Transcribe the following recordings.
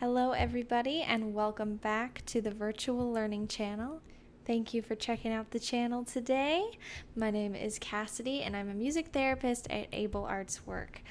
Hello everybody and welcome back to the Virtual Learning Channel. Thank you for checking out the channel today. My name is Cassidy and I'm a music therapist at Able Arts Work.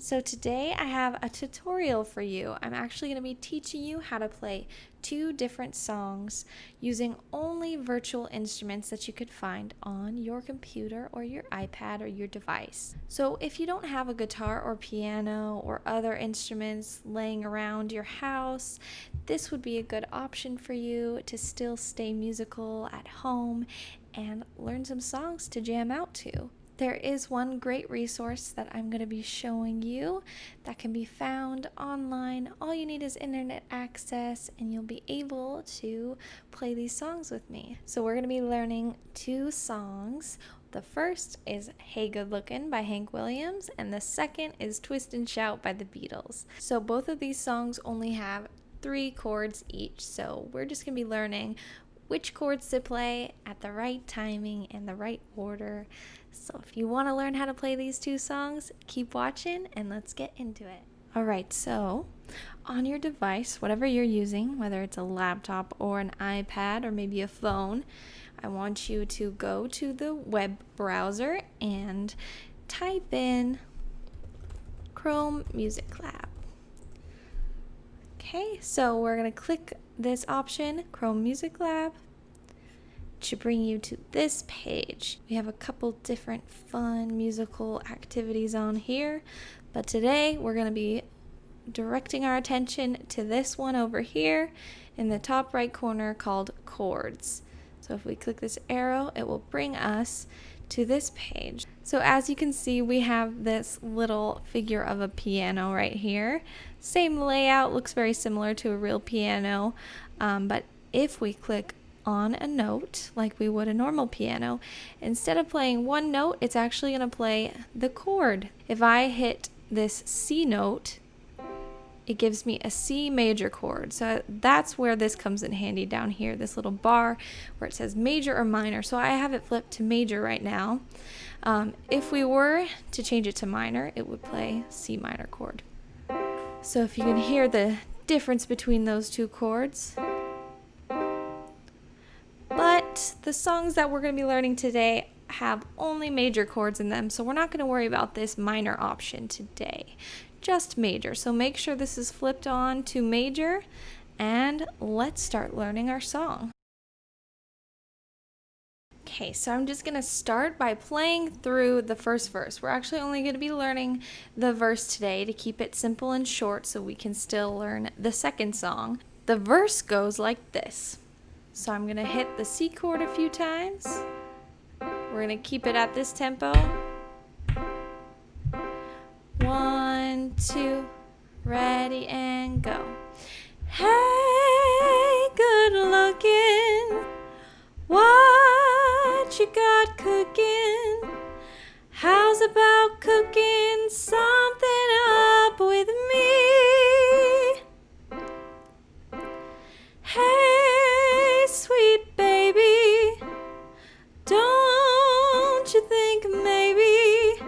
So today I have a tutorial for you. I'm actually going to be teaching you how to play 2 different songs using only virtual instruments that you could find on your computer or your iPad or your device. So if you don't have a guitar or piano or other instruments laying around your house, this would be a good option for you to still stay musical at home and learn some songs to jam out to. There is one great resource that I'm going to be showing you that can be found online. All you need is internet access and you'll be able to play these songs with me. So we're going to be learning 2 songs. The first is Hey Good Lookin' by Hank Williams and the second is Twist and Shout by the Beatles. So both of these songs only have 3 chords each. So we're just going to be learning which chords to play at the right timing and the right order. So if you want to learn how to play these 2 songs, keep watching and let's get into it. Alright, so on your device, whatever you're using, whether it's a laptop or an iPad or maybe a phone, I want you to go to the web browser and type in Chrome Music Lab. Okay, so we're going to click this option, Chrome Music Lab. It should bring you to this page. We have a couple different fun musical activities on here, but today we're going to be directing our attention to this one over here in the top right corner called Chords. So if we click this arrow, it will bring us to this page. So as you can see, we have this little figure of a piano right here. Same layout, looks very similar to a real piano, but if we click on a note like we would a normal piano, instead of playing one note, it's actually going to play the chord. If I hit this C note, it gives me a C major chord. So that's where this comes in handy down here, this little bar where it says major or minor. So I have it flipped to major right now. If we were to change it to minor, it would play C minor chord. So if you can hear the difference between those 2 chords. But the songs that we're going to be learning today have only major chords in them, so we're not going to worry about this minor option today. Just major. So make sure this is flipped on to major, and let's start learning our song. Okay, so I'm just going to start by playing through the first verse. We're actually only going to be learning the verse today to keep it simple and short so we can still learn the second song. The verse goes like this. So I'm going to hit the C chord a few times. We're going to keep it at this tempo. 1, 2, ready and go. Hey, good looking, what you got cooking? How's about cooking something up with me? Hey, sweet baby, don't you think maybe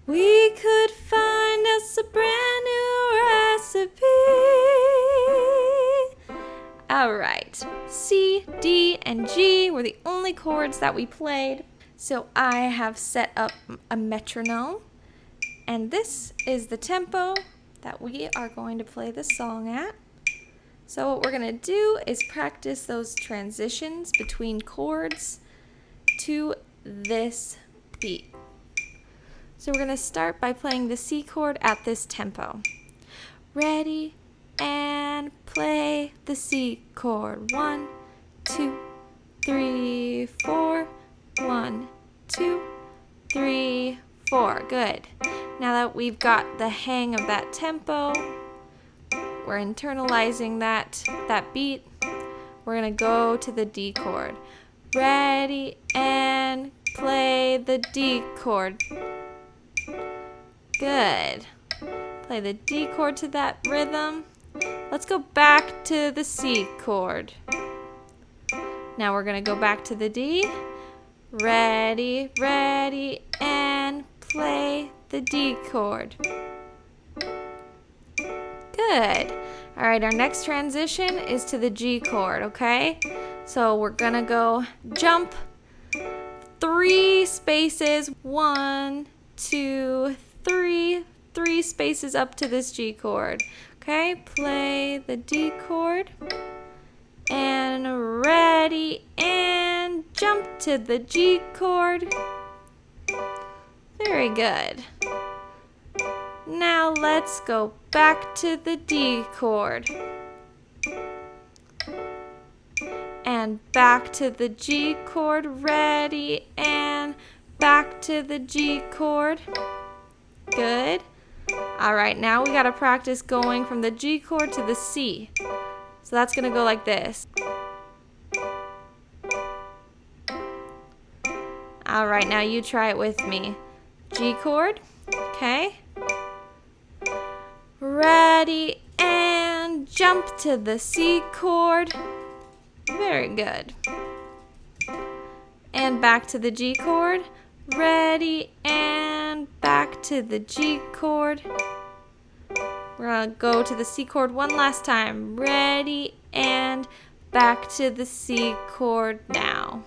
we could find us a brand new recipe? Alright, C, D, and G were the only chords that we played. So I have set up a metronome, and this is the tempo that we are going to play the song at. So what we're going to do is practice those transitions between chords to this beat. So we're going to start by playing the C chord at this tempo. Ready and play the C chord. 1, 2, 3, 4. 1, 2, 3, 4. Good. Now that we've got the hang of that tempo, we're internalizing that beat. We're going to go to the D chord. Ready and play the D chord. Good. Play the D chord to that rhythm. Let's go back to the C chord. Now we're going to go back to the D. Ready, ready, and play the D chord. Good. All right, our next transition is to the G chord, okay? So we're gonna go jump 3 spaces, 1, 2, 3, 3 spaces up to this G chord. Okay, play the D chord, and ready, and jump to the G chord. Very good. Now let's go back to the D chord. And back to the G chord, ready, and back to the G chord. Good. All right, now we gotta practice going from the G chord to the C. So that's gonna go like this. All right, now you try it with me. G chord, okay. Ready, and jump to the C chord. Very good. And back to the G chord. Ready, and back to the G chord. We're gonna go to the C chord one last time. Ready, and back to the C chord now.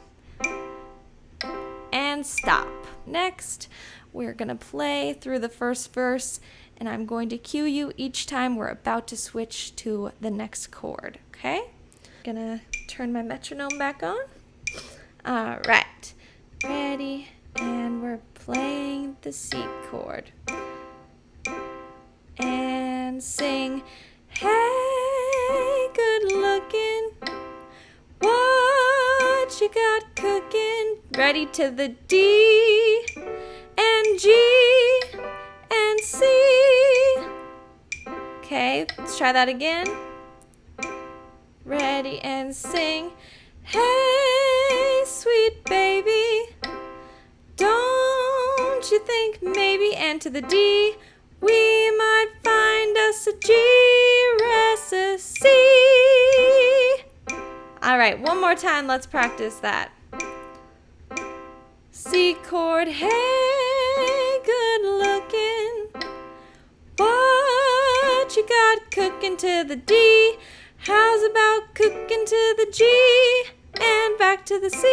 And stop. Next, we're gonna play through the first verse, and I'm going to cue you each time we're about to switch to the next chord, okay? Gonna turn my metronome back on. All right, ready, and we're playing the C chord. And sing, hey, good looking, what you got cooking? Ready to the D, and G, and C. Okay, let's try that again. Ready, and sing, hey, sweet baby, don't you think maybe, and to the D, we might find us a G recipe. All right, one more time, let's practice that. C chord, hey, good looking, what you got cooking? To the D, how's about cooking to the G, and back to the C,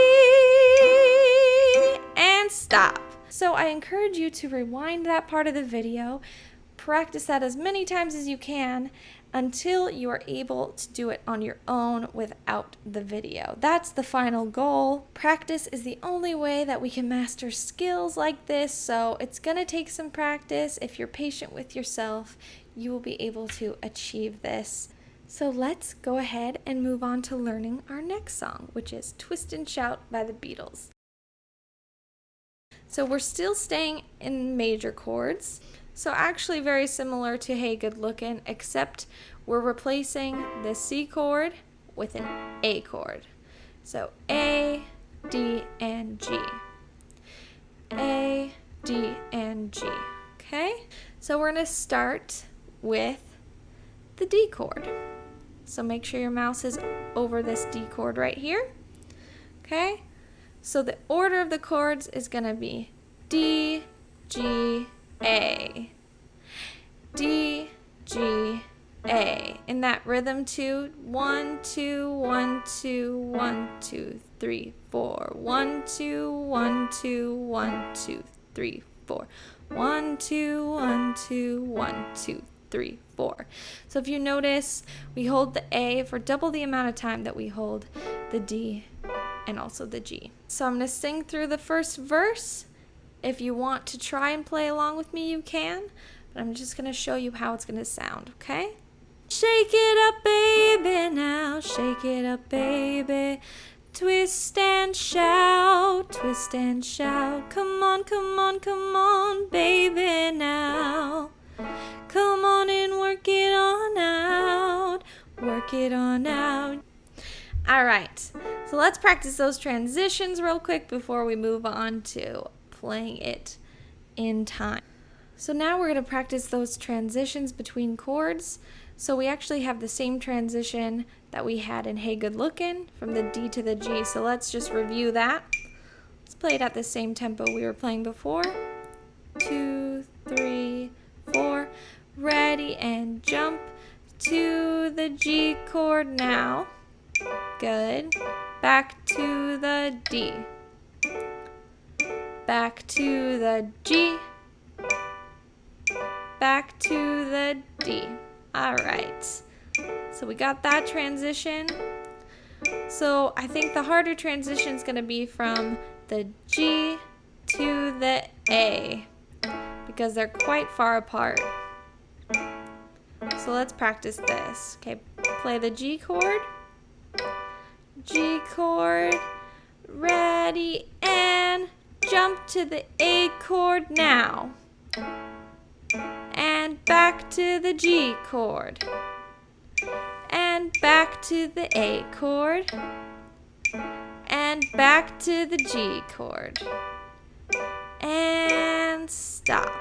and stop. So I encourage you to rewind that part of the video, practice that as many times as you can until you are able to do it on your own without the video. That's the final goal. Practice is the only way that we can master skills like this, so it's gonna take some practice. If you're patient with yourself, you will be able to achieve this. So let's go ahead and move on to learning our next song, which is Twist and Shout by the Beatles. So we're still staying in major chords. So actually very similar to Hey Good Lookin', except we're replacing the C chord with an A chord. So A, D, and G. A, D, and G. Okay? So we're going to start with the D chord. So make sure your mouse is over this D chord right here. Okay? So the order of the chords is going to be D, G, A. D, G, A. In that rhythm too. 1, 2, 1, 2, 1, 2, 3, 4. 1, 2, 1, 2, 1, 2, 3, 4. 1, 2, 1, 2, 1, 2, 3, 4. So if you notice, we hold the A for double the amount of time that we hold the D and also the G. So I'm going to sing through the first verse. If you want to try and play along with me, you can. But I'm just going to show you how it's going to sound, okay? Shake it up, baby, now. Shake it up, baby. Twist and shout, twist and shout. Come on, come on, come on, baby, now. Come on and work it on out. Work it on out. All right, so let's practice those transitions real quick before we move on to playing it in time. So now we're going to practice those transitions between chords. So we actually have the same transition that we had in Hey Good Lookin' from the D to the G. So let's just review that. Let's play it at the same tempo we were playing before. 2, 3, 4. Ready and jump to G chord now. Good. Back to the D. Back to the G. Back to the D. All right. So we got that transition. So I think the harder transition is going to be from the G to the A because they're quite far apart. So let's practice this. Okay, play the G chord. G chord. Ready and jump to the A chord now. And back to the G chord. And back to the A chord. And back to the G chord. And stop.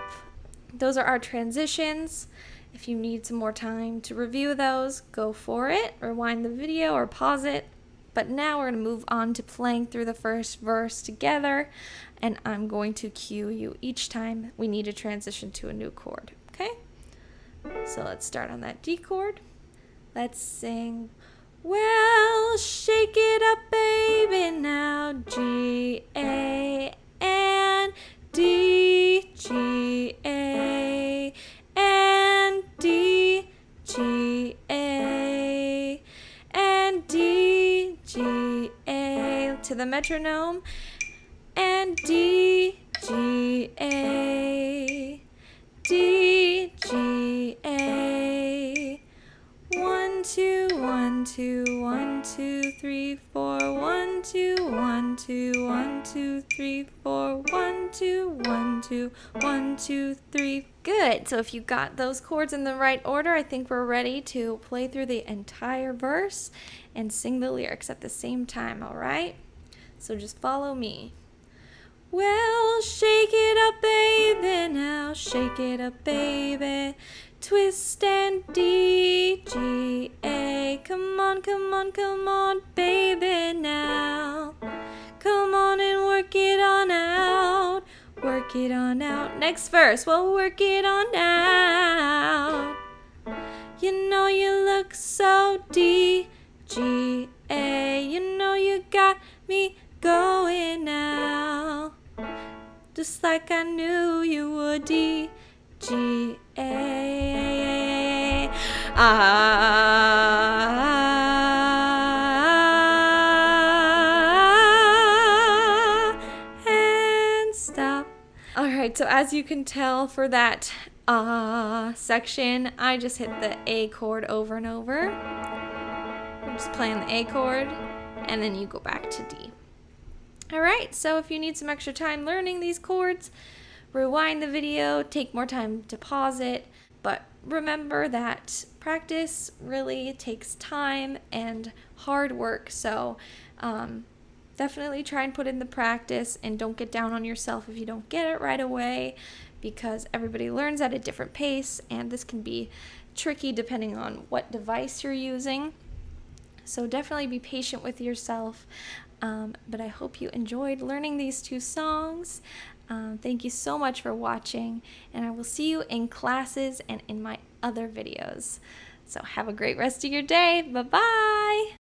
Those are our transitions. If you need some more time to review those, go for it. Rewind the video or pause it. But now we're going to move on to playing through the first verse together, and I'm going to cue you each time we need to transition to a new chord, okay? So let's start on that D chord. Let's sing, well, shake it up, baby, now, G, A, and D, G, A, and D, G, A, and D, G, A, to the metronome, and D, G, A, D, G, A. 1, 2, 1, 2, 1, 2, 3, 4. 1, 2, 1, 2, 1, 2, 3, 4. 1, 2, 1, 2, 1, 2, 3. Good. So if you got those chords in the right order, I think we're ready to play through the entire verse and sing the lyrics at the same time, all right? So just follow me. Well, shake it up, baby, now, shake it up, baby. Twist and D, G, A. Come on, come on, come on, baby, now. Come on and work it on out. Work it on out. Next verse, well, work it on out. You know you look so D, G, A. You know you got me going now. Just like I knew you would, D, G, A. And stop. All right, so as you can tell for that section, I just hit the A chord over and over. I'm just playing the A chord, and then you go back to D. All right, so if you need some extra time learning these chords, rewind the video, take more time to pause it, but remember that practice really takes time and hard work, so definitely try and put in the practice and don't get down on yourself if you don't get it right away, because everybody learns at a different pace, and this can be tricky depending on what device you're using. So definitely be patient with yourself. But I hope you enjoyed learning these two songs. Thank you so much for watching, and I will see you in classes and in my other videos. So have a great rest of your day. Bye-bye!